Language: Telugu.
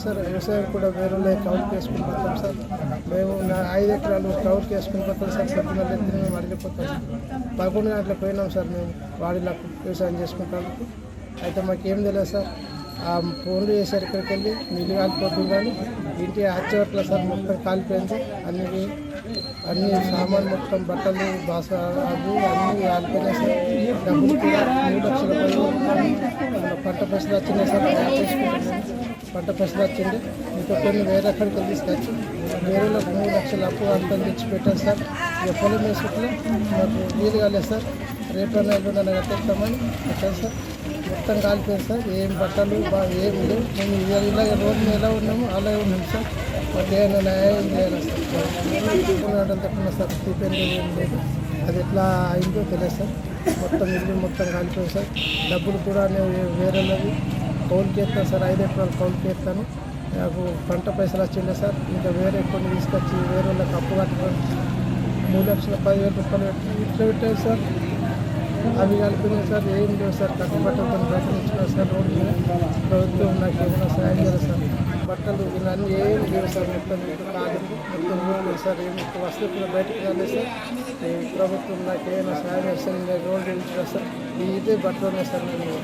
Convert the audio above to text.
సార్ వ్యవసాయం కూడా వేరే కౌలుకి వేసుకుని పోతాం సార్. మేము 5 ఎకరాలు కౌలుకి వేసుకుని పోతాం సార్. పొద్దున్న ఎత్తున మేము అడిగిపోతాం సార్. 11 గంటలకు పోయినాం సార్ మేము వాడిలకు వ్యవసాయం చేసుకుంటానికి. అయితే మాకేం తెలియదు సార్. ఆ ఫోన్లు చేశారు ఇక్కడికి వెళ్ళి నీళ్ళు కాలిపోతుంది కానీ ఇంటి ఆచవట్ల సార్ మొత్తం కాలిపోయింది. అన్ని సామాన్ మొత్తం బట్టలు బాస అవి అన్నీ కాలిపోయినాయి సార్. డబ్బులు కూడా 3 లక్షల పంట పైసలు వచ్చినాయి సార్. పంట పైసలు వచ్చింది. ఇంకా కొన్ని వేరే అక్కడికి తీసుకొచ్చి వేరేలకు 3 లక్షల అప్పు అంతా తెచ్చి పెట్టారు సార్. ఇక పొలం వేసుకుంటే మాకు వీలు కాలేదు సార్. రేపన్నా ఎల్లుండన్నా కట్టేస్తామని పెట్టాను సార్. మొత్తం కాలిపోయింది సార్. ఏం బట్టలు ఏం లేవు. మేము ఇలా రోడ్డు మీద ఎలా ఉన్నాము అలాగే ఉన్నాం సార్. మాకు ఏమైనా న్యాయం చేయాలి సార్. తక్కువ సార్ తీపోయింది ఏం లేదు. అది ఎట్లా అయిందో తెలియదు సార్. మొత్తం ఇల్లు మొత్తం కాలిపోయింది సార్. డబ్బులు కూడా నేను వేరేవి కౌలుకి ఎత్తాను సార్. 5 ఎకరాలు కౌలుకి ఎత్తాను. నాకు పంట పైసలు వచ్చిండే సార్. ఇంకా వేరే కొన్ని తీసుకొచ్చి వేరే వాళ్ళకి అప్పు కట్టుకొని 3,10,000 రూపాయలు ఇట్లా పెట్టారు సార్. అవి కలిపినాయి సార్. ఏం లేవు సార్. కట్టుబట్టలతో బయట ఇచ్చినారు సార్. రోడ్డు మీద ప్రభుత్వం నాకు ఏమైనా సాయం చేయాలి సార్. బట్టలు ఇవన్నీ ఏం లేవు సార్. మొత్తం కాదు మొత్తం లేదు సార్. ఏమి వస్తువులు కూడా బయటకు రాలేదు సార్. ప్రభుత్వం నాకు ఏమైనా సాయం చేస్తాను. రోడ్డు ఇచ్చిన సార్. ఇదే బట్టలు ఉన్నాయి సార్. నేను